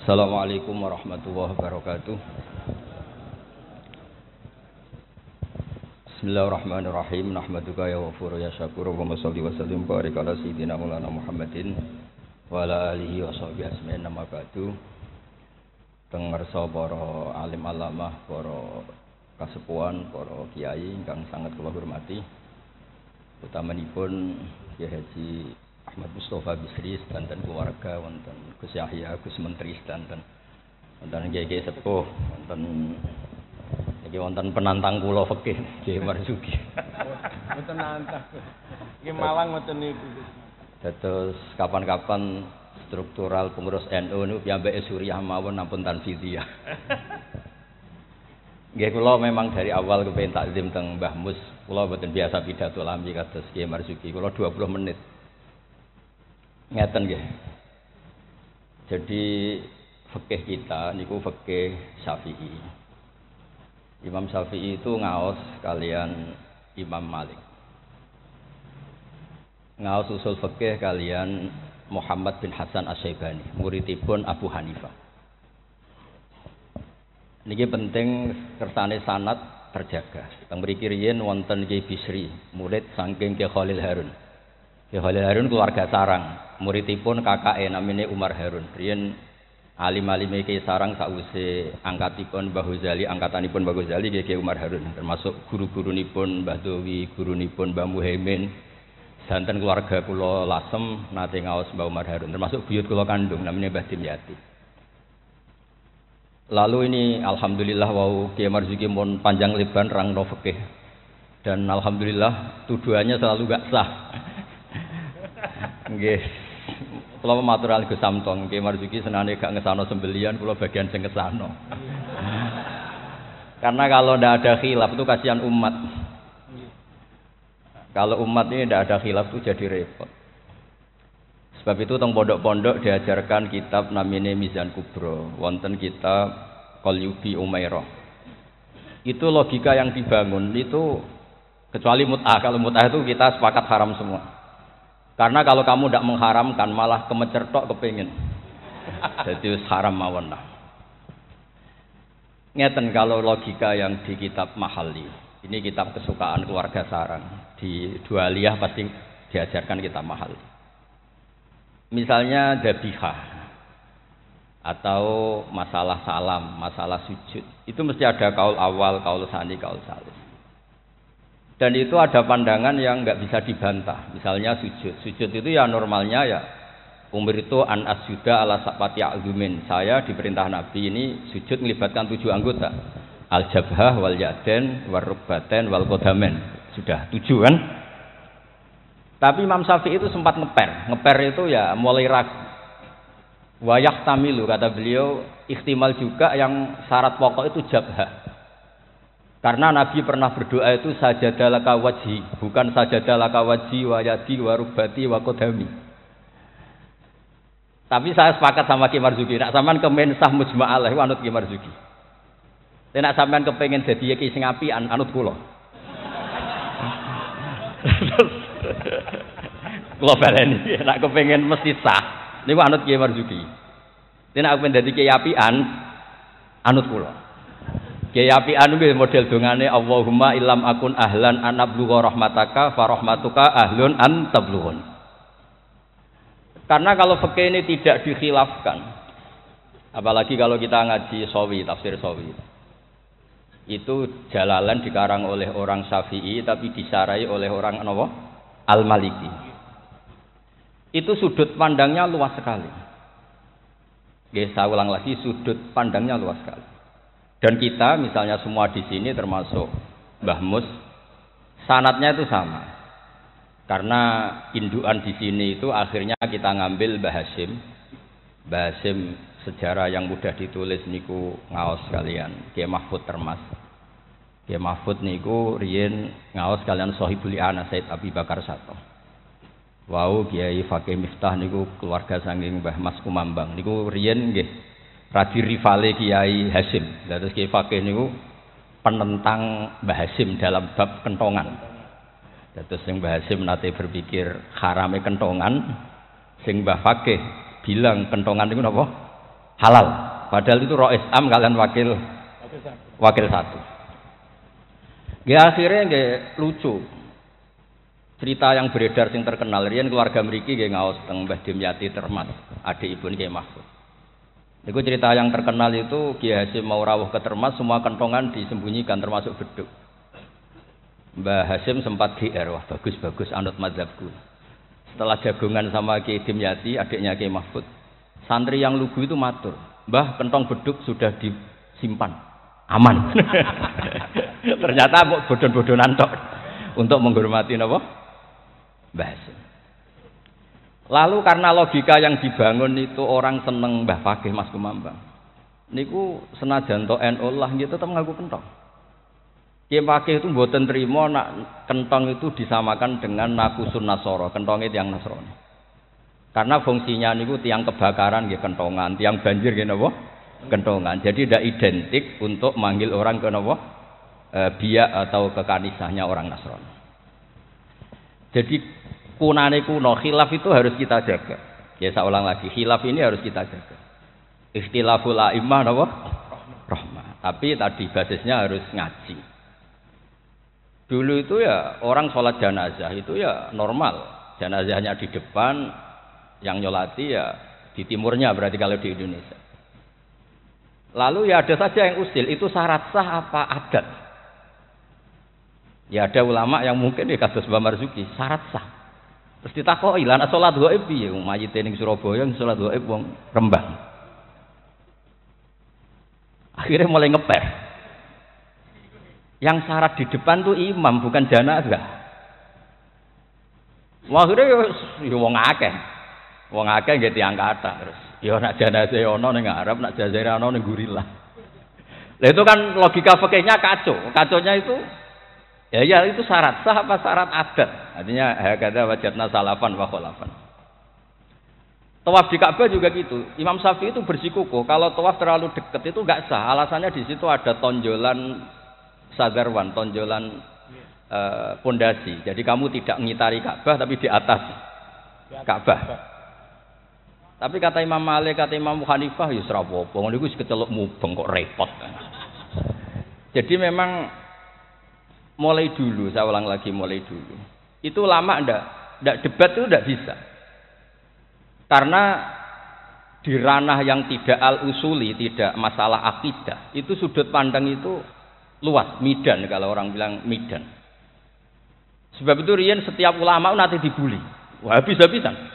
Assalamualaikum warahmatullahi wabarakatuh. Bismillahirrahmanirrahim. Nahmaduka ya ghafur ya syakur wa sholli wa sallim barik ala sayyidina Maulana Muhammadin wa ala alihi wa sahbihi ajmain. Nama ba'du. Teng ngarsa para alim alamah, para kasepuhan, para kiai ingkang sangat kula hormati. Utamanipun Kyai Haji Ahmad Mustofa Bisri dan keluarga, wonten Gus Yahya, Gus Menteri dan wonten Kyai sepuh, wonten penantang kula fikih Kyai Marzuki. Mboten nantang. Nggih Malang ngoten niku. Dados kapan-kapan struktural pengurus NU niku piyambake Suriah mawon ampun tanfidiyah. Nggih kula memang dari awal kepengin takzim teng Mbah Mus, kula mboten biasa pidato lami kados Kyai Marzuki. Kula 20 menit. Ngeten nggih. Jadi fikih kita niku fikih Syafi'i. Imam Syafi'i itu ngaos kalian Imam Malik. Ngaos usul fikih kalian Muhammad bin Hasan Asy-Syaibani, muridipun Abu Hanifah. Niki penting kersane sanad terjaga. Teng mriki riyen wonten Kyai Bisri, murid saking Kyai Khalil Harun. Kyai Khalil Harun keluarga sarang, muridipun kakake namine Umar Harun. Riyen alim-alime Kyai Sarang sakwise angkatipun Mbah Ghazali, angkatanipun Mbah Ghazali Kyai Umar Harun, termasuk guru-gurunipun Mbah Dowi, gurunipun Mbah Muhaimin. Santen keluarga kula Lasem nate ngaos Mbah Umar Harun, termasuk buyut kula kandung namanya Mbah Dimyati. Lalu ini alhamdulillah wau Kyai Marzuki mun panjang lebar rangno fikih. Dan alhamdulillah tuduhannya selalu gak sah. Nggih. Kula matur alih Gus Samtong, Kyai Marzuki senane gak ngesano sembelian, kula bagian sing ngesano. Karena kalau ndak ada khilaf itu kasihan umat. Kalau umat ini tidak ada khilaf itu jadi repot. Sebab itu teng pondok-pondok diajarkan kitab namine Mizan Kubro, wonten kitab Qalyubi Umairah. Itu logika yang dibangun itu kecuali mut'ah. Kalau mut'ah itu kita sepakat haram semua. Karena kalau kamu tidak mengharamkan malah kemecertok kepengin. Jadi haram mawon lah. Ngeten kalau logika yang di kitab Mahalli. Ini kitab kesukaan keluarga sarang. Di Dualiyah pasti diajarkan kitab Mahalli. Misalnya dzabihah atau masalah salam, masalah sujud. Itu mesti ada kaul awal, kaul tsani, kaul tsalits. Dan itu ada pandangan yang nggak bisa dibantah. Misalnya sujud. Sujud itu ya normalnya ya umur itu an asjuda ala sapati a'zumin. Saya diperintah Nabi ini sujud melibatkan 7 anggota. Al-jabhah wal ya'den wal rukbaten wal qadamen. Sudah 7 kan? Tapi Imam Syafi'i itu sempat ngeper. Ngeper itu ya mulai ragu. Wayah tamilu kata beliau, ikhtimal juga yang syarat pokok itu jabhah. Karena Nabi pernah berdoa itu sajadalaka wajhi, bukan sajadalaka wajhi wa yadi wa rukbati wa qadami. Tapi saya sepakat sama Kyai Marzuki, nek sampean kemen sah mujma'alah anut Kyai Marzuki. Nek sampean kepengin dadi iki sing apian anut kula. Kula baleni, nek kepengin mesti sah niku anut Kyai Marzuki. Nek kepengin dadi kiai apian anut kula. Kiai apian kuwi model dongane Allahumma illam akun ahlan an ablugha rahmataka fa rahmatuka ahlun an tablughun. Karena kalau fikih ini tidak dikhilafkan, apalagi kalau kita ngaji Sawi, tafsir Sawi. Itu Jalalain dikarang oleh orang Syafi'i tapi disarai oleh orang napa? Al-Maliki. Itu sudut pandangnya luas sekali. Nggih, saya ulang lagi, sudut pandangnya luas sekali. Dan kita misalnya semua di sini termasuk Mbah Mus, sanadnya itu sama. Karena indukan di sini itu akhirnya kita ngambil Mbah Hasyim. Mbah Hasyim sejarah yang mudah ditulis niku ngaos kalian Kyai Mahfud Termas. Kyai Mahfud niku riyen ngaos kalian Shahibul I'anah Said Abi Bakar Sato. Wau Kyai Fakih Miftah niku keluarga saking Mbah Mas Kumambang. Niku riyen nggih radi rivale Kyai Hasyim. Terus Kyai Fakih niku penentang Mbah Hasyim dalam bab kentongan. Terus sing Mbah Hasyim nate berpikir harame kentongan, sing Mbah Fakih bilang kentongan niku napa? halal. Padahal itu rois am kalian wakil satu. Ya akhirnya nggih lucu. Cerita yang beredar sing terkenal riyen keluarga mriki nggih ngaos teng Mbah Dimyati Termas, adik ibu Kiai Mahfud. Niku cerita yang terkenal itu Kiai Hasyim mau rawuh ke Termas semua kentongan disembunyikan termasuk beduk. Mbah Hasyim sempat GR, wah bagus anut mazhabku. Setelah jagongan sama Kiai Dimyati, adiknya Kiai Mahfud, santri yang lugu itu matur, "Mbah, kentong beduk sudah disimpan. Aman." Ternyata kok bodon-bodonan tok untuk menghormati napa? Mbah Hasyim. Lalu karena logika yang dibangun itu orang seneng Mbah Fakih Mas Kumambang. Niku senajan to NU lah gitu tetep ngaku kentong. Kiai Fakih itu mboten trima nak kentong itu disamakan dengan nakusun nasoro, kentongnya tiang Nasrani. Karena fungsinya niku tiang kebakaran nggih kentongan, tiang banjir nggih napa? Kentongan. Jadi tidak identik untuk manggil orang ke napa? Biak atau kekanisahnya orang Nasrani. Jadi kunane kuno, khilaf itu harus kita jaga. Ya saya ulang lagi, khilaf ini harus kita jaga. Ikhtilaful a'immah napa? Rahmah. Tapi tadi basisnya harus ngaji. Dulu itu ya orang sholat jenazah itu ya normal. Jenazahnya di depan, yang nyolati ya di timurnya berarti kalau di Indonesia. Lalu ya ada saja yang usil, itu syarat sah apa adat? Ya ada ulama yang mungkin di kasus Mbah Marzuki syarat sah. Terus ditakoki, "Lah nek salat gaib piye? Mayite ning Surabaya salat gaib wong Rembang." Akhirnya mulai ngeper. Yang syarat di depan tuh imam bukan jenazah. Wah, akhirnya ya wong akeh. Wong akeh nggih tiyang kathah terus. Ya nek jenazah ana ning Arab, nek jenazah ana ning Gurila. Lah itu kan logika fikihnya kacau. Kacaunya itu ya itu syarat sah apa syarat adat? Artinya hakada wajadna salafan wa khalafan. Tawaf di Ka'bah juga gitu. Imam Syafi'i itu bersikukuh kalau tawaf terlalu dekat itu enggak sah. Alasannya di situ ada tonjolan sagarwan, tonjolan pondasi. Jadi kamu tidak mengitari Ka'bah tapi di atas Ka'bah. Tapi kata Imam Malik, kata Imam Hanifah ya ora apa-apa. Ngono iku wis keceluk mubeng kok repot. Jadi memang mulai dulu, saya ulang lagi mulai dulu. Itu lama enggak debat itu enggak bisa. Karena di ranah yang tidak al-usuli, tidak masalah akidah, itu sudut pandang itu luas, midan kalau orang bilang midan. Sebab itu riyen setiap ulama nanti dibully. Wah, habis-habisan.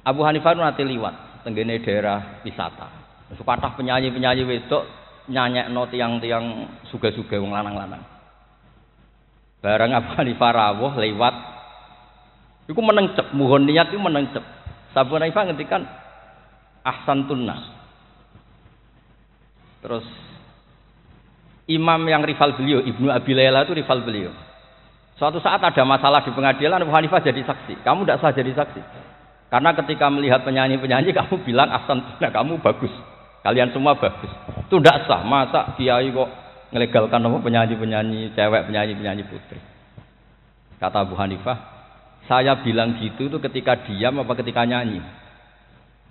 Abu Hanifah nanti liwat tenggene daerah wisata. Terus kathah penyanyi-penyanyi wedok nyanyekno tiang-tiang suga-suga wong lanang-lanang. Barang Abu Hanifah rawuh lewat iku menencep, mohon niat iku menencep. Abu Hanifah ngendikan ahsantun nas. Terus imam yang rival beliau, Ibnu Abi Layla itu rival beliau. Suatu saat ada masalah di pengadilan, Abu Hanifah jadi saksi. Kamu tidak sah jadi saksi. Karena ketika melihat penyanyi-penyanyi kamu bilang ahsantun, kamu bagus. Kalian semua bagus. Itu tidak sah. Masa kiai kok ngelegalkan apa penyanyi-penyanyi cewek, penyanyi-penyanyi putri. Kata Abu Hanifah, saya bilang gitu itu ketika diam apa ketika nyanyi?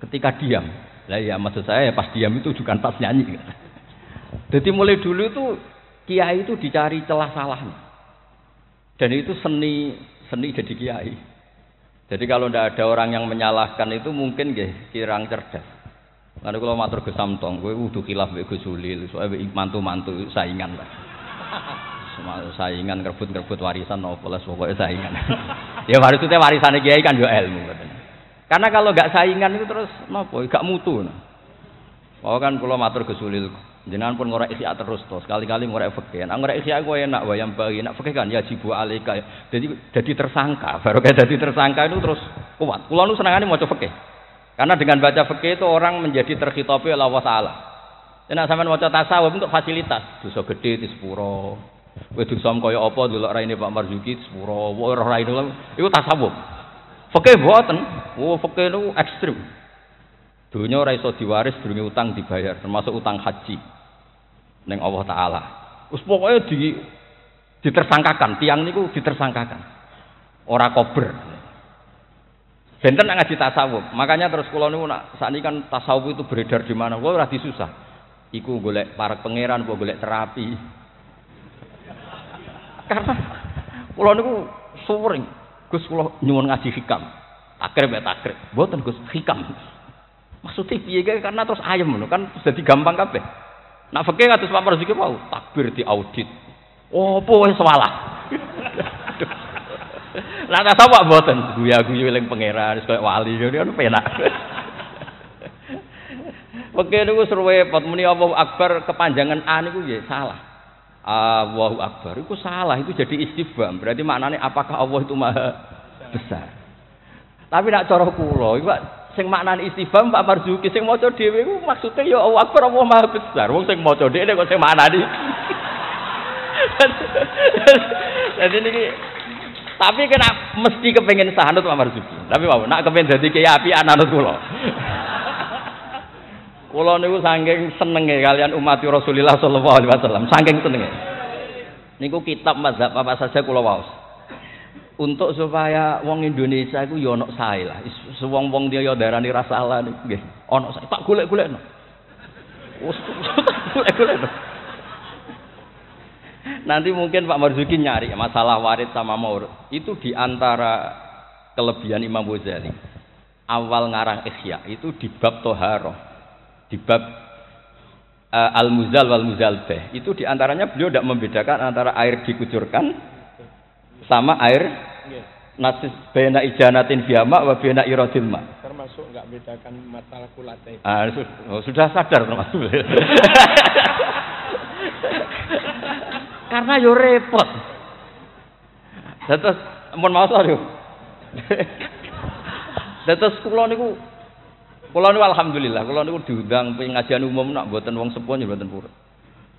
Ketika diam. Lah ya maksud saya ya pas diam itu juga pas nyanyi. Jadi mulai dulu itu kiai itu dicari celah salahnya. Dan itu seni jadi kiai. Jadi kalau tidak ada orang yang menyalahkan itu mungkin nggih kirang cerdas. Karena kalau matur Gus Samtong, kowe kudu khilaf mbek Gus Ulil, soalnya mantu-mantu saingan lah. Saingan kerebut-kerebut warisan nopo lah pokoknya saingan. Ya maksudnya warisane kiai kan yo ilmu katanya. Karena kalau enggak saingan itu terus nopo gak mutu. Oh kan kula matur Gus Ulil, jenengan pun ngorek isya terus to, sekali-kali ngorek fikih. Nek ngorek isya kowe enak wayang bagi, nek fikih kan ya jibu alika. Jadi tersangka, baru kayak jadi tersangka itu terus kuat. Kula nu senengane maca fikih. Karena dengan baca fikih itu orang menjadi terkhitabi oleh Allah Taala. Nek sampean maca tasawuf untuk fasilitas, dosa gede di sepuro. Kowe dosa kaya apa delok raine Pak Marzuki sepuro, ora raine iku tasawuf. Fikih mboten. Oh, fikih niku ekstrem. Dunia ora iso diwaris durunge utang dibayar, termasuk utang haji ning Allah Taala. Wis pokoke ditersangkakan, tiang niku ditersangkakan. Ora kober. Benten nak ngaji tasawuf. Makanya terus kula niku nak sakniki kan tasawuf itu beredar di mana. Kula ora disusah. Iku golek parek pangeran apa golek terapi. Karena kula niku suwering, Gus kula nyuwun ngaji hikam. Takrib ya takrib. Mboten Gus hikam. Maksudnya piye karena terus ayem ngono kan dadi gampang kabeh. Nak fikih kados Pak Marzuki mau takbir diaudit. Opo wis salah. Lah tasawuf mboten guya-guyu eling pangeran wis koyo wali ngono penak. Fikih niku repot muni Allahu Akbar kepanjangan A niku nggih salah. Allahu Akbar itu salah, itu jadi istifham. Berarti maknanya apakah Allah itu maha besar. Tapi nak cara kula iku sing maknane istifham Pak Marzuki sing maca dhewe iku maksude ya Allahu Akbar Allah maha besar. Wong sing maca dhewe kok sing maknani. Jadi niki tapi kena mesti kepengin sahanut Pak Marzuki. Tapi wae nak kepengin dadi kiai apian anut kula. Kula niku saking senenge kalian umat Rasulullah sallallahu alaihi wasallam, saking senenge. Niku kitab mazhab apa saja kula waos. Untuk supaya wong Indonesia iku ya ana sae lah. Wong-wong dia ya darani ra salah niku nggih. Ana sae tak golek-golekno. Wes golek-golekno. Nanti mungkin Pak Marzuki nyari masalah warid sama maurud. Itu di antara kelebihan Imam Ghazali. Awal ngarang Ihya itu di bab Thaharah. Di bab Al-Muzal wal Muzalbah itu diantaranya beliau tidak membedakan antara air dikucurkan sama air nasis bena ijanatin biama wa bena iradil ma. Termasuk enggak bedakan masalah kulate. Sudah sadar termasuk. Karena yo repot. Terus mun maos lho. Terus kula niku alhamdulillah, kula niku diundang pengajian umum nak mboten wong sepuh ya mboten purun.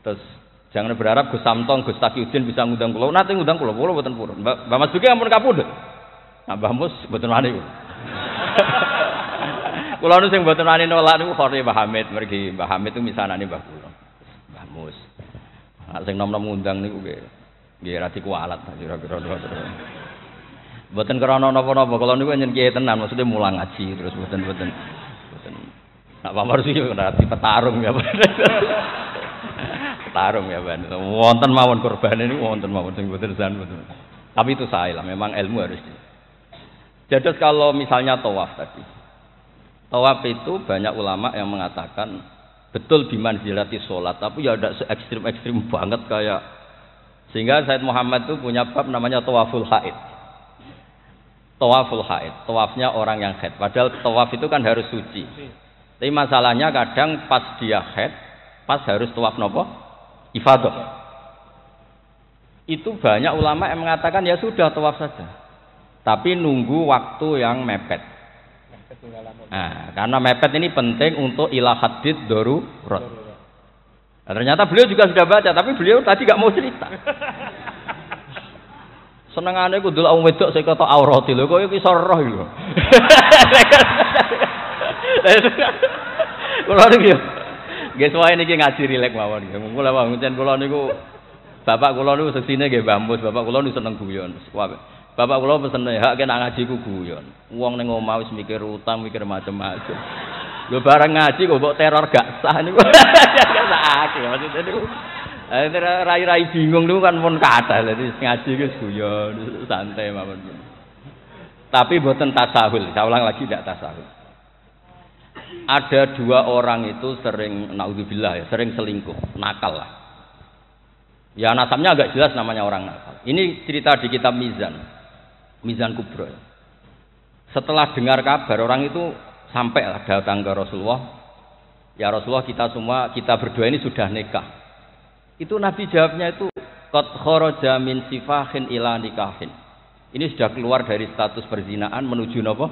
Terus jangan berharap Gus Samtong, Gus Taqiyuddin bisa ngundang kula. Nate ngundang kula mboten purun. Mbak Mas Duki ampun kapundhut. Nah Mbah Mus mboten wani. Kula nu sing mboten wani nolak niku Khori Mbah Hamid, mergi Mbah Hamid itu misanane Mbah kula. Mbah Mus. Nek sing nom-nom ngundang niku nggih ra dikualat kira-kira. Mboten krana napa-napa, kula niku nyen kiye tenan, maksudnya mulang ngaji terus mboten. Nak Pak Marzuki ora petarung ya. Petarung ya, Ban. Wonten mawon korban ini wonten mawon sing mboten san mboten. Tapi itu saya lah, memang ilmu harus. Jadi kalau misalnya tawaf tadi. Tawaf itu banyak ulama yang mengatakan betul bimanzilati sholat, tapi ya ada ekstrim banget kayak sehingga Said Muhammad itu punya bab namanya tawaful haid. Tawaful haid, tawafnya orang yang haid. Padahal tawaf itu kan harus suci. Tapi masalahnya kadang pas dia haid, pas harus tawaf nopo? Ifadah. Itu banyak ulama yang mengatakan ya sudah tawaf saja. Tapi nunggu waktu yang mepet. Nah, karena mepet ini penting untuk ilah hadid darurat. Nah, ternyata beliau juga sudah baca, tapi beliau tadi gak mau cerita. Senengane ku delok wong wedok sing kata aurati lho, kok iso roh lho. Kula niku nggih suwae niki ngaji rilek mawon nggih. Kula pancen kula niku bapak kula niku sesine nggih Mbah Mus, bapak kula niku seneng guyon. Bapak kula pesen hak kena ngaji ku guyon. Wong ning omah wis mikir utang, mikir macam-macam. Lho bareng ngaji kok mbok teror gak sah niku. Sakake maksudnya niku. Rai-rai bingung niku kan pun kathah. Dadi ngaji ku guyon, santai mawon. Tapi mboten tasahul. Saya ulang lagi tidak tasahul. Ada dua orang itu sering naudzubillah ya, sering selingkuh, nakal lah. Ya nasabnya agak jelas namanya orang nakal. Ini cerita di kitab Mizan Kubra. Setelah dengar kabar orang itu sampailah datang ke Rasulullah. Ya Rasulullah kita berdua ini sudah nikah. Itu Nabi jawabnya itu qad kharaja min sifahin ila nikahin. Ini sudah keluar dari status perzinaan menuju napa?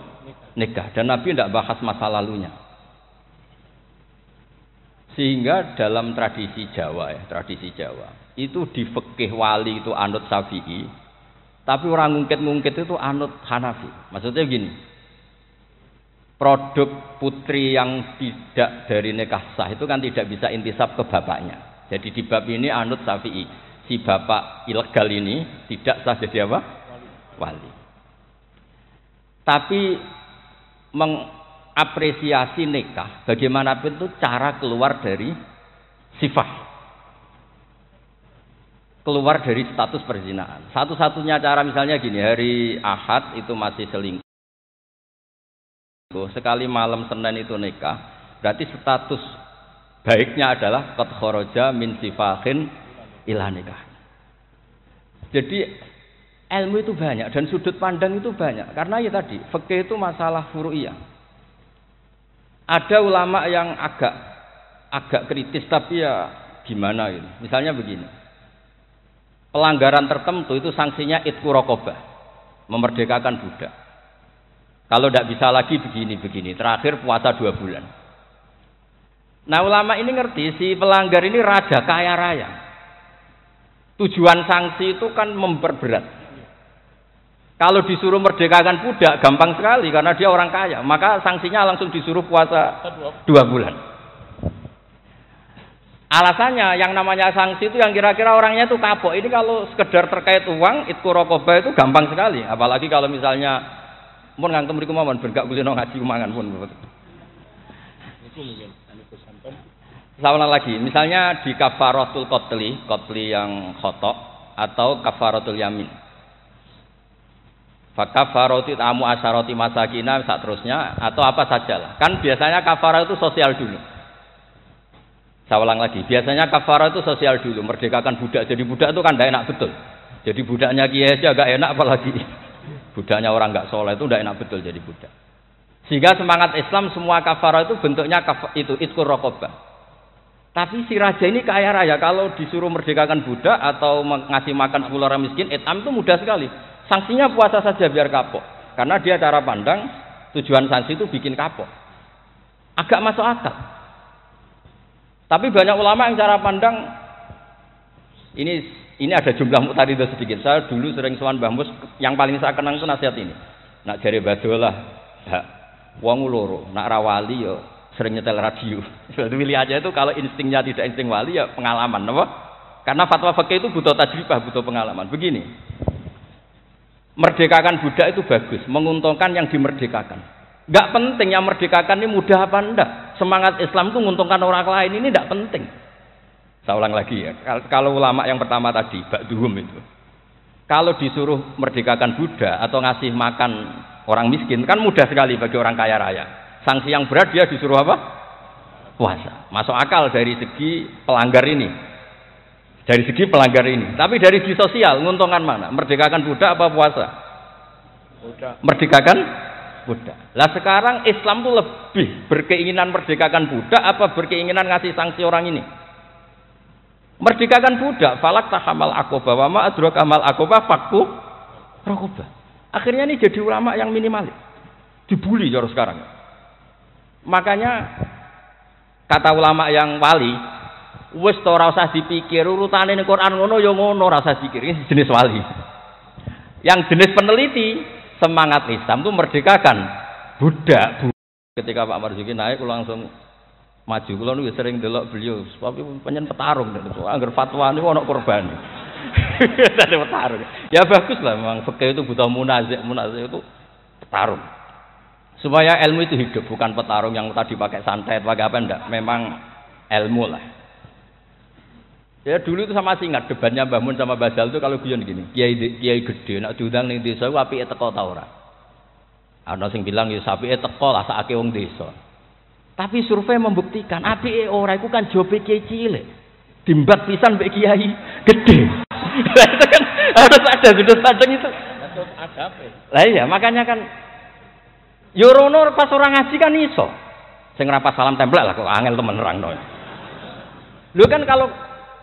Nikah. Dan Nabi tidak bahas masa lalunya. Sehingga dalam tradisi Jawa itu di fikih wali itu anut Syafi'i, tapi orang ngungkit itu anut Hanafi. Maksudnya begini, produk putri yang tidak dari nikah sah itu kan tidak bisa intisab ke bapaknya. Jadi di bab ini anut Syafi'i, si bapak ilegal ini tidak sah jadi apa? Wali. Tapi mengapresiasi nikah, bagaimanapun itu cara keluar dari sifat, keluar dari status perzinahan. Satu-satunya cara misalnya gini, hari Ahad itu masih selingkuh, sekali malam Senin itu nikah, berarti status baiknya adalah qad kharaja min sifahin ila nikah. Jadi ilmu itu banyak dan sudut pandang itu banyak, karena ya tadi fikih itu masalah furu'iyah. Ada ulama yang agak kritis, tapi ya gimana gitu. Misalnya begini, pelanggaran tertentu itu sanksinya itqu raqabah, memerdekakan budak. Kalau tidak bisa lagi begini, terakhir puasa 2 bulan. Nah ulama ini ngerti si pelanggar ini raja kaya raya. Tujuan sanksi itu kan memperberat. Kalau disuruh merdekakan budak gampang sekali karena dia orang kaya, maka sanksinya langsung disuruh puasa 2 bulan. Alasannya yang namanya sanksi itu yang kira-kira orangnya itu kapok. Ini kalau sekedar terkait uang, itqu raqabah itu gampang sekali. Apalagi kalau misalnya mun ngantem mriku mawon ben gak kulino ngaji mangan pun. Itu mungkin Saulang lagi, misalnya di kafaratul qatli yang khotok atau kafaratul yamin. Fakafaratu tamu asharati masakina saat terusnya atau apa sajalah. Kan biasanya kafarah itu sosial dulu. Saya ulang lagi, biasanya kafarah itu sosial dulu, merdekakan budak. Jadi budak itu kan tidak enak betul. Jadi budaknya kiai aja agak enak, apalagi budaknya orang nggak soleh itu tidak enak betul jadi budak. Sehingga semangat Islam semua kafarah itu bentuknya itu itqu raqabah. Tapi si raja ini kaya raya, kalau disuruh merdekakan budak atau ngasih makan 10 orang miskin, etam itu mudah sekali. Sanksinya puasa saja biar kapok. Karena dia cara pandang tujuan sanksi itu bikin kapok. Agak masuk akal. Tapi banyak ulama yang cara pandang ini ada jumlah muqtadidah sedikit. Saya dulu sering sowan Mbah Mus, yang paling saya kenang itu nasihat ini. Nak jare badolah, wong loro, nak rawali yo sering nyetel radio. Jadi pilih aja itu kalau instingnya tidak insting wali ya pengalaman, apa? Karena fatwa fikih itu butuh tajribah, butuh pengalaman. Begini, merdekakan budak itu bagus, menguntungkan yang dimerdekakan. Gak penting yang merdekakan ini mudah apa enggak. Semangat Islam itu menguntungkan orang lain ini tidak penting. Saya ulang lagi ya. Kalau ulama yang pertama tadi, ba'duhum itu, kalau disuruh merdekakan budak atau ngasih makan orang miskin kan mudah sekali bagi orang kaya raya. Sanksi yang berat dia disuruh apa? Puasa. Masuk akal dari segi pelanggar ini. Dari segi pelanggar ini. Tapi dari segi sosial, menguntungkan mana? Merdekakan budak apa puasa? Budak. Merdekakan budak. Lah sekarang Islam tuh lebih berkeinginan merdekakan budak apa berkeinginan ngasih sanksi orang ini? Merdekakan budak. Falak tahamal aqobah wa ma adraka mal aqobah fakku raqabah. Akhirnya ini jadi ulama yang minimalis. Dibully cara sekarang. Makanya kata ulama yang wali, wis ora usah dipikir urutane ning Quran ngono ya ngono, ora usah dipikir. Ini jenis wali. Yang jenis peneliti, semangat Islam itu merdekakan budak. Ketika Pak Marzuki naik langsung maju. Kula niku sering delok beliau, tapi penyen petarung niku. Angger fatwa niku ana korban. Ada petarung. Ya bagus lah, memang fikih itu butuh munazih itu petarung. Supaya ilmu itu hidup, bukan petarung yang tadi pakai santet, pakai apa enggak. Memang ilmu lah. Ya dulu itu sama masih ingat debatnya Mbah Mun sama Mbah Zal itu kalau guyon gini, kiai gede nak diundang ning desa ku apike teko ta ora. Ana sing bilang ya apike teko lah sakake wong desa. Tapi survei membuktikan apike ora iku kan jobe kiai cilik. Dimbat pisan mbek kiai gede. Itu kan harus ada sudut pandang itu. Harus adabe. Lah iya, makanya kan Yorono pas orang ngaji kan iso. Sing ora pas salam templek lah kok angel temen nerangno. Lho kan kalau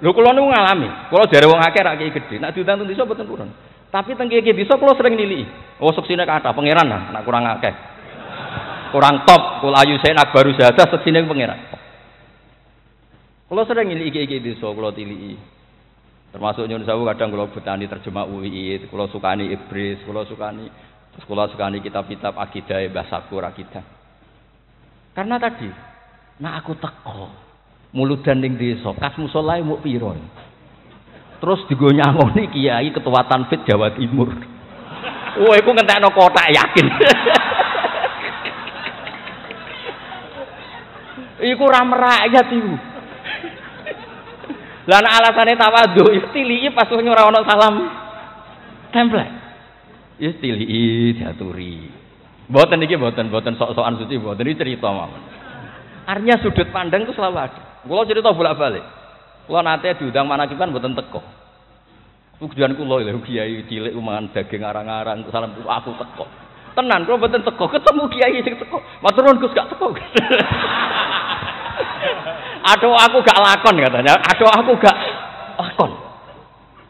kula niku ngalami, kula jare wong akeh rak kiai gedhe, nek diundang teng desa boten purun. Tapi teng kiai desa kula sering niliki. Oh seksine kathah pangeran lah, nek kurang akeh. Kurang top, kula ayu saya nak baru saja seksine pangeran. Kula sering niliki kiai desa kula tiliki. Termasuk nyun sewu kadang kula betani terjemah UI, kula sukani Ibris, kula sukani sekolah sekali kitab-kitab akidah Mbah Sakur akidah. Karena tadi, nah aku teko muludan ning desa, kas musolae muk pira. Terus digo nyangoni kiai ketua Tanfid Jawa Timur. Wah, iku ngentekno kotak yakin. Iku ra merakyat iku. Lah nek alasane tawadhu istilii pas ora ono salam template. Istilii diaturi. Mboten iki mboten sok-sokan suci mboten iki cerita mawon. Artinya sudut pandang itu selalu ada. Kula cerita bolak-balik. Kula nate diundang manakiban mboten teko. Tujuan kula lho kiai cilik mangan daging arang-arang salam aku teko. Tenan kula mboten teko, ketemu kiai sing teko. Matur nuwun Gus gak teko. Aduh aku gak lakon katanya. Aduh aku gak lakon.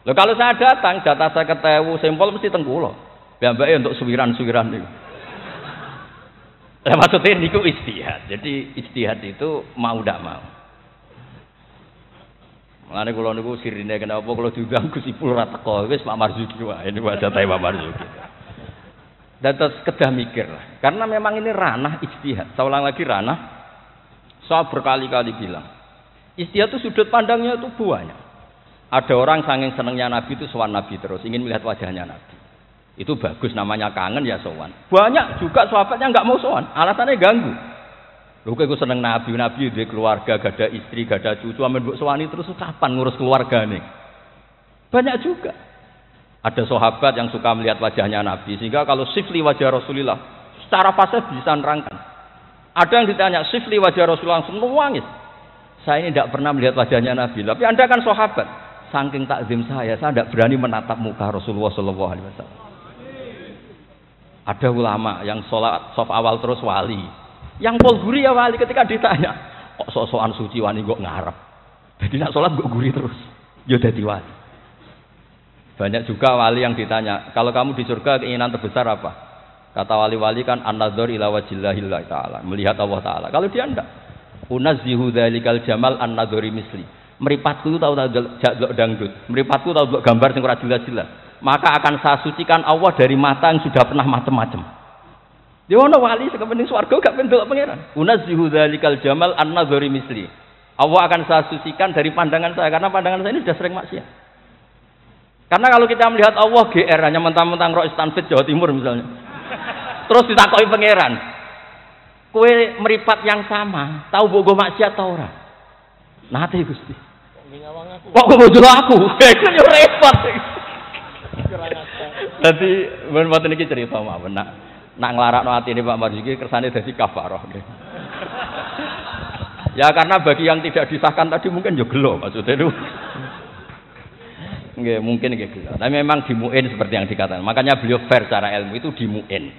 Loh kalau saya datang jatah saya ketemu sampel mesti teng kula. Mbake untuk suwiran-suwiran niku. Lah maksudnya niku ijtihad. Jadi ijtihad itu mau ndak mau. Mulane kula niku sirine kenapa kula diundang Gus Ipul ora teko. Wis Pak Marzuki wae niku jatahe Pak Marzuki. Dan terus kedah mikir lah. Karena memang ini ranah ijtihad. Saya ulang lagi ranah. Saya berkali-kali bilang, ijtihad itu sudut pandangnya itu banyak. Ada orang saking senengnya Nabi itu sowan Nabi terus, ingin melihat wajahnya Nabi. Itu bagus namanya kangen ya sowan. Banyak juga sahabatnya nggak mau sowan, alasannya ganggu. Lho kok seneng Nabi duwe keluarga, gak ada istri, gak ada cucu, amen mbok sowani terus kapan ngurus keluargane? Banyak juga. Ada sahabat yang suka melihat wajahnya Nabi sehingga kalau sifli wajah Rasulullah secara fasih bisa nerangkan. Ada yang ditanya, sifli wajah Rasulullah langsung nangis. Saya ini tidak pernah melihat wajahnya Nabi. Tapi Anda kan sahabat. Saking takzim saya tidak berani menatap muka Rasulullah SAW. Ada ulama yang sholat sof awal terus wali. Yang pol guri ya wali ketika ditanya. Kok sok-sokan suci wani kok ngarep. Jadi nak sholat kok guri terus. Ya jadi wali. Banyak juga wali yang ditanya, kalau kamu di surga keinginan terbesar apa? Kata wali-wali kan an-nadzar ila wajhillahi ta'ala, melihat Allah Ta'ala. Kalau dia enggak, unazzihu dzalikal jamal an-nadzari misli. Mripatku tahu delok dangdut, mripatku tahu delok gambar sing ora jelas-jelas. Maka akan saya sucikan Allah dari mata yang sudah pernah macam-macam. Dia ono wali sekepening swarga gak pengen delok pangeran. Unazzihu dzalikal jamal an-nadzari misli. Allah akan saya sucikan dari pandangan saya karena pandangan saya ini sudah sering maksiat. Karena kalau kita melihat Allah GR hanya mentang-mentang Rois Tanfid Jawa Timur misalnya. Terus ditakoki pangeran, kue meripat yang sama, tahu bogo maksiat tau ora? Nate Gusti. Kok bojo aku? Iku yo repot. Dadi men mboten iki cerita mawon nak nglarakno atine Pak Marzuki kersane dadi kafarah. Ya karena bagi yang tidak disahkan tadi mungkin yo gelo maksudnya itu. Nggih, mungkin nggih gelo. Tapi memang dimuin seperti yang dikatakan. Makanya beliau fair secara ilmu itu dimuin.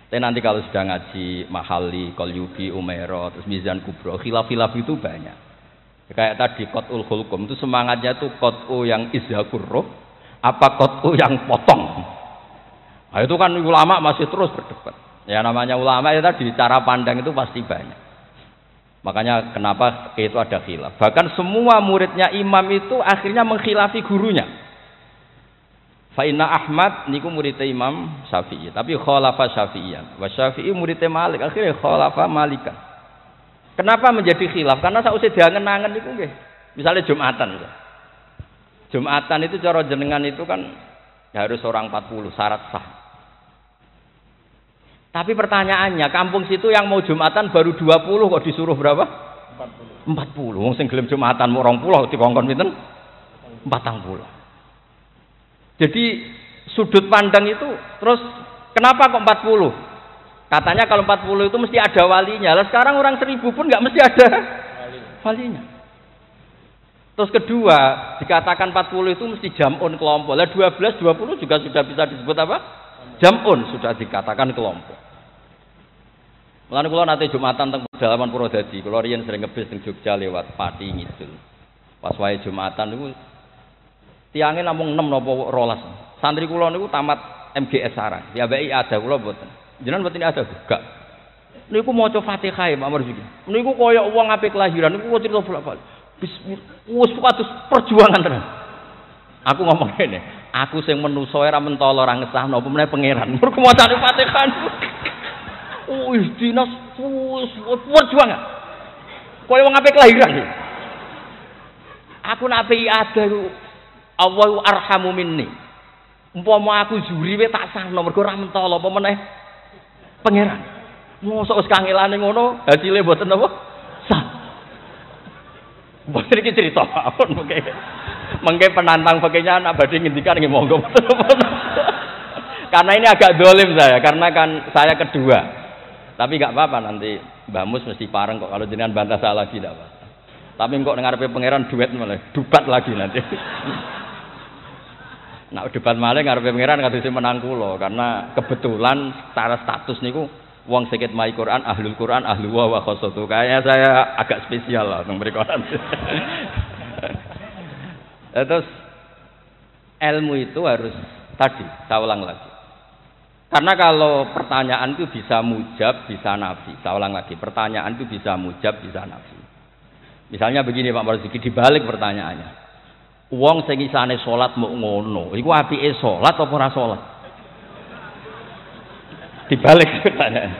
Tapi nanti kalau sudah ngaji Mahali, Qalyubi, Umairah, terus Mizan Kubro, khilaf-khilaf itu banyak. Kayak tadi Qat'ul Khulqum itu semangatnya itu Qat'u yang izhakur roh, apa Qat'u yang potong. Nah itu kan ulama masih terus berdebat. Ya namanya ulama ya tadi cara pandang itu pasti banyak. Makanya kenapa itu ada khilaf. Bahkan semua muridnya imam itu akhirnya mengkhilafi gurunya. Fa inna Ahmad niku muridnya Imam Syafi'i, tapi khalafa Syafi'iyan. Wa Syafi'i muridnya Malik, akhirnya khalafa Malikan. Kenapa menjadi khilaf? Karena sausé diangen-angen niku nggih. Misalnya Jumatan. Jumatan itu cara jenengan itu kan harus orang 40 syarat sah. Tapi pertanyaannya, kampung situ yang mau Jumatan baru 20 kok disuruh berapa? 40. Wong sing gelem Jumatan mau 20 dikongkon pinten? 40. Jadi sudut pandang itu terus kenapa kok 40? Katanya kalau 40 itu mesti ada walinya. Lah sekarang orang 1000 pun nggak mesti ada walinya. Terus kedua, dikatakan 40 itu mesti jam'un kelompok. Lah 12, 20 juga sudah bisa disebut apa? Jam'un sudah dikatakan kelompok. Mulane kula nate Jumatan teng pedalaman Purwodadi. Kula riyen sering ngebis teng Jogja lewat Pati Ngidul. Pas wae Jumatan niku tiange namung 6 napa 12. Santri kula niku tamat MGS Sarang. Diambeki ada kula mboten. Jenengan mboten ada gak. Niku maca Fatihah Pak Marzuki. Niku kaya wong ape kelahiran niku kula cerita bolak-balik. Wis kados perjuangan tenan. Aku ngomong ngene, aku sing menungso ora mentolo ora ngesahno apa meneh pangeran. Mergo macane Fatihah. Wis dinas wis perjuangan. Kaya wong ape kelahiran. Aku nak ape ada Allahu arhamu minni. Umpama aku juri we tak sahno mergo ora mentolo apa meneh pangeran. Mosok wis kangelane ngono, hasile mboten apa? Sah. Mboten iki cerita mawon mengke penantang pakainya anak badhe ngendikan nggih monggo. Karena ini agak dolim saya, karena kan saya kedua. Tapi enggak apa-apa nanti Mbah Mus mesti pareng kok kalau jenengan bantah saya lagi enggak apa. Tapi kok ngarepe pangeran duet malah, dubat lagi nanti. Nah, debat malah ngarepe pangeran kadose menang kula karena kebetulan secara status niku wong sikit mai Quran, ahlul Quran, ahlu wa khosotu. Kayaknya saya agak spesial lah teng mriku. Terus ilmu itu harus tadi, saya ulang lagi. Karena kalau pertanyaan itu bisa mujab, bisa nafi. Saya ulang lagi, pertanyaan itu bisa mujab, bisa nafi. Misalnya begini Pak Marzuki, dibalik pertanyaannya. Wong sing isane salat muk ngono, iku apike salat apa ora salat? Dibalik pertanyaan.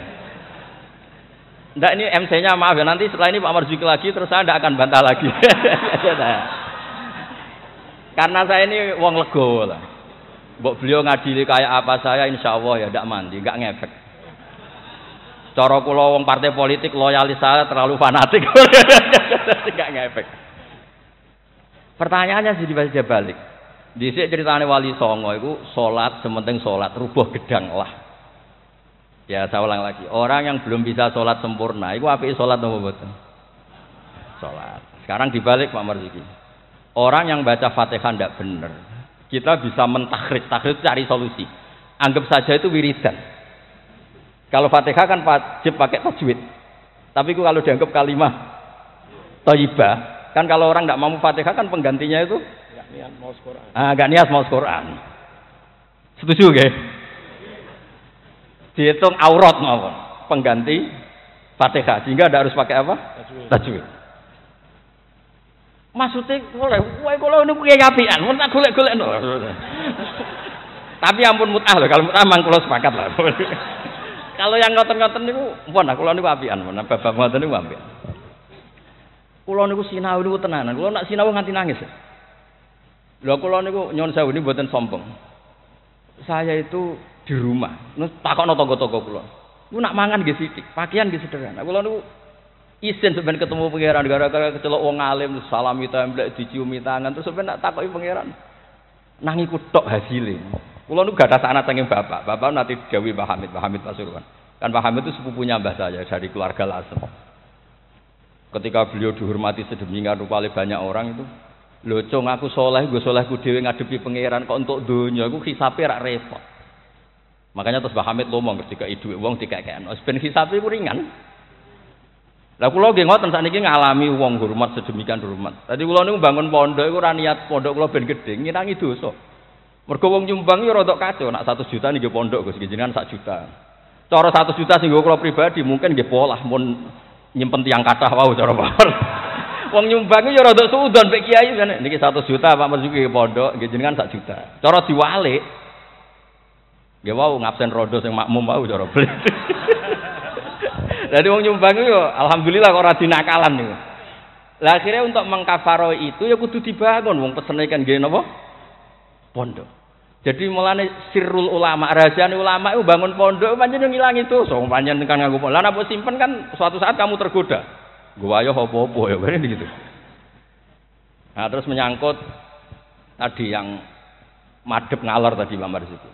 Ndak ini MC-nya maaf ya, nanti setelah ini Pak Marzuki lagi terus saya ndak akan bantah lagi. Karena saya ini wong legowo lah. Mbok beliau ngadili kayak apa saya insyaallah ya ndak mandi, enggak ngefek. Cara kula wong partai politik loyalis saya terlalu fanatik. Enggak ngefek. Pertanyaannya jadi balik. Dhisik ceritane Wali Songo iku salat sementing salat rubuh gedang lah. Ya saya ulang lagi, orang yang belum bisa salat sempurna iku apike salat apa mboten? Salat. Sekarang dibalik Pak Marzuki. Orang yang baca Fatihah ndak bener. Kita bisa mentakhrij, takhrij cari solusi. Anggap saja itu wiridan. Kalau Fatihah kan wajib pakai tajwid. Tapi kalau dianggap kalimah thayyibah, kan kalau orang enggak mau Fatihah kan penggantinya itu enggak niat maos Quran. Enggak niat maos Quran. Setuju nggih? Dihitung aurat mawon, pengganti Fatihah sehingga enggak harus pakai apa? Tajwid. Maksudnya boleh, kalau ini punya apian, mau tak golek-golek no. Tapi ampun mutah loh, kalau mutah mang kalau sepakat lah. Kalau yang ngoten-ngoten niku, pun kalau niku apian, pun bapak ngoten niku apian. Kalau niku sinau niku tenanan, kalau nak sinau nganti nangis. Lho kalau niku nyon sewu ini buatan sombong. Saya itu di rumah, takokno tangga-tangga kula. Niku nak mangan nggih sithik, pakaian nggih sederhana. Kula niku isin sampeyan ketemu pangeran gara-gara kecelok wong alim salami templek diciumi tangan terus sampeyan nak takoki pangeran nang iku tok hasile. Kula niku gadah anak saking bapak. Bapak nanti dawuhi Pak Hamid Pasuruan. Kan Pak Hamid itu sepupunya mbah saya dari keluarga Lasem. Ketika beliau dihormati sedemikian rupa oleh banyak orang itu, lho cung aku saleh, nggo salehku dhewe ngadepi pangeran kok entuk donya iku hisabe rak repot. Makanya terus Pak Hamid ngomong ketika dhuwit wong dikekekno, ben hisabe ku ringan. Lah kula nggih ngoten sakniki ngalami wong hormat sedemikian hormat. Dadi kula niku bangun pondok iku ora niat pondok kula ben gedhe, ngirangi dosa. Mergo wong nyumbang yo rada kacau, nak 100 juta nggih pondok Gus, jenengan 1 juta. Cara 100 juta sing kula pribadi mungkin nggih polah mun nyimpen tiyang kathah wau cara bawor. Wong nyumbang yo rada suudon mek kiai kan niki 100 juta Pak Marzuki pondok nggih jenengan 1 juta. Cara diwalik nggih wau ngabsen rodo sing makmum wau cara beli. Jadi wong nyumbang itu alhamdulillah kok ora dinakalan niku. Lah akhirnya untuk mengkafaro itu ya kudu dibangun wong pesene kan nggih napa? Pondok. Jadi mulane sirrul ulama, rahasiane ulama itu bangun pondok pancen ngilangi dosa, pancen kan nganggo pondok. Lah nek simpen kan suatu saat kamu tergoda. Gua ayo apa-apa ya kan gitu. Nah, terus menyangkut tadi yang madhep ngalor tadi Pak Marzuki.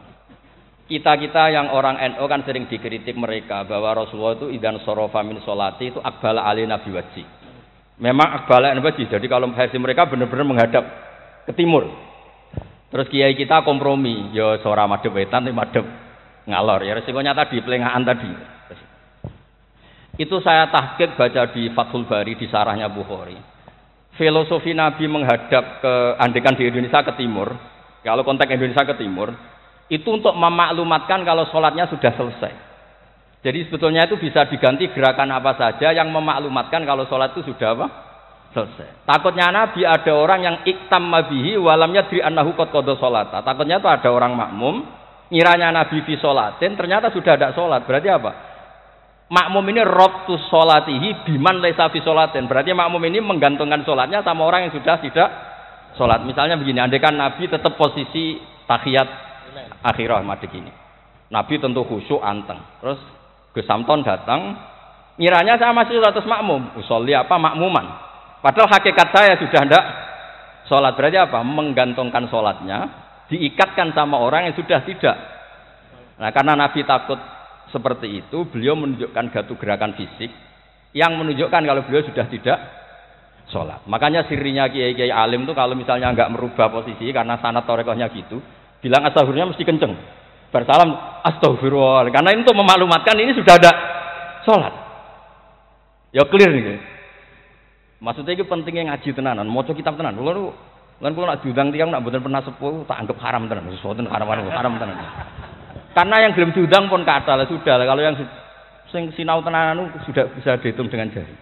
Kita yang orang NU kan sering dikritik mereka bahwa Rasulullah itu idan sorofa min sholati itu akbala alina biwajhi. Memang akbala alina biwajhi. Jadi kalau versi mereka benar-benar menghadap ke timur. Terus kiai kita kompromi, ya suara madhep wetan tapi madhep ngalor. Ya resikonya tadi pelengahan tadi. Itu saya tahqiq baca di Fathul Bari di sarahnya Bukhari. Filosofi Nabi menghadap ke andekan di Indonesia ke timur. Kalau konteks Indonesia ke timur itu untuk memaklumatkan kalau sholatnya sudah selesai. Jadi sebetulnya itu bisa diganti gerakan apa saja yang memaklumatkan kalau sholat itu sudah apa? Selesai. Takutnya Nabi ada orang yang iktam mabihi walam yadri annahu qad qada sholata. Takutnya itu ada orang makmum ngiranya Nabi fi sholatin ternyata sudah ada sholat. Berarti apa? Makmum ini rabtu sholatihi biman laisa fi sholatin. Berarti makmum ini menggantungkan sholatnya sama orang yang sudah tidak sholat. Misalnya begini, andaikan Nabi tetap posisi tahiyat akhirah madhek ini. Nabi tentu khusyuk anteng. Terus Gus Samton datang, ngiranya saya masih 100 makmum. Usolli apa makmuman. Padahal hakikat saya sudah ndak sholat. Berarti apa? Menggantungkan sholatnya, diikatkan sama orang yang sudah tidak. Nah, karena Nabi takut seperti itu, beliau menunjukkan satu gerakan fisik yang menunjukkan kalau beliau sudah tidak sholat. Makanya sirinya kiai-kiai alim itu kalau misalnya nggak merubah posisi karena sanad torekohnya gitu, bilang astagfirullah mesti kenceng. Bersalam astagfirullah. Karena ini untuk memaklumatkan ini sudah ada sholat. Ya clear nih. Maksudnya itu pentingnya ngaji tenanan, maca kitab tenan. Kulo nak diundang tiyang nak mboten pernah sepuh tak anggap haram tenan. Sesuatu haram tenan. Karena yang belum diundang pun kata lah sudah lah. Kalau yang sing sinau tenanan sudah bisa dihitung dengan jari.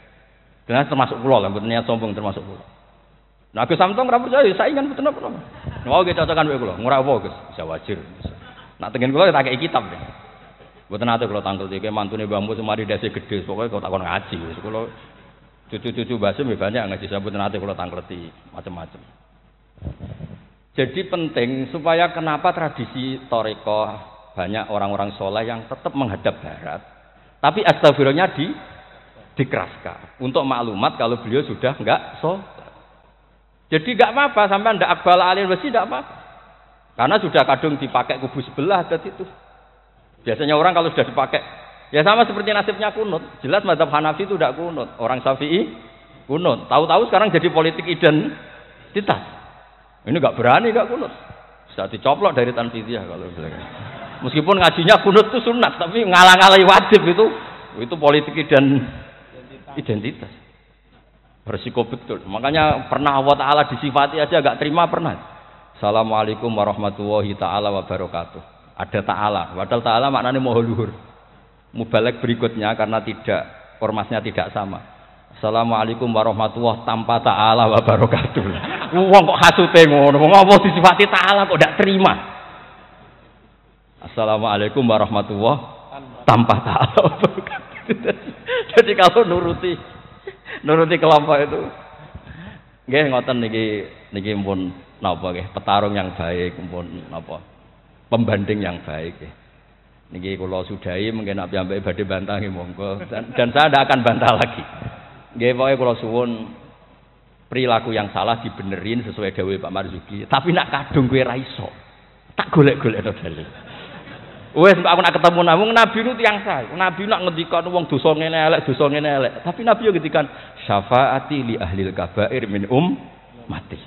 Dengan termasuk kulo lah, mboten niat sombong termasuk kulo. Nah, Gus Samtong ora percaya, saingan mboten apa. Mau ge cocokan wae kulo, ora apa Gus, bisa wajar. Nak tengen kulo tak kei kitab deh. Mboten ate kulo tangkel iki mantune mbahmu semari dasi gede, pokoke kok takon ngaji wis kulo. Cucu-cucu Basim banyak ngaji sabut nanti kalau tangkleti macam-macam. Jadi penting supaya kenapa tradisi toriko banyak orang-orang soleh yang tetap menghadap barat, tapi astagfirullahnya dikeraskan untuk maklumat kalau beliau sudah enggak sholat. Jadi enggak apa-apa sampai ndak akbal alil wasi enggak apa-apa. Karena sudah kadung dipakai kubu sebelah adat itu. Biasanya orang kalau sudah dipakai ya sama seperti nasibnya kunut. Jelas mazhab Hanafi itu tidak kunut. Orang Syafi'i kunut. Tahu-tahu sekarang jadi politik identitas. Ini enggak berani enggak kunut. Bisa dicoplok dari tanfidiyah kalau misalnya. Meskipun ngajinya kunut itu sunat, tapi ngalah-ngalahi wajib itu politik identitas. Berisiko betul. Makanya pernah Allah Ta'ala disifati aja enggak terima pernah. Assalamualaikum warahmatullahi ta'ala wabarakatuh. Ada ta'ala. Padahal ta'ala maknanya moho luhur. Mubalek berikutnya karena tidak formasnya tidak sama. Assalamualaikum warahmatullahi tanpa ta'ala wa barakatuh. Wong kok hasute ngono, wong apa disifati ta'ala kok ndak terima. Assalamualaikum warahmatullahi tanpa ta'ala wa barakatuh. Jadi kalau nuruti kelompok itu nggih ngoten niki pun napa nggih petarung yang baik pun napa pembanding yang baik nggih. Niki kula sudahi mungkin api ambek badhe bantah monggo dan saya tidak akan bantah lagi. Nggih pokoke kula suwun perilaku yang salah dibenerin sesuai dawuh Pak Marzuki. Tapi nak kadung kowe ra iso. Tak golek-golekno dalil. Wes aku nak ketemu Nabi nu tiyang sae. Nabi nak ngendikan wong dosa ngene elek. Tapi Nabi yo ngendikan syafaati li ahlil kabair min mati.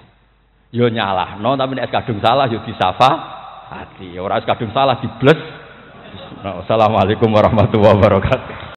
Yo nyalahno tapi nek kadung salah yo disafaati. Ora kadung salah dibles. Assalamualaikum warahmatullahi wabarakatuh.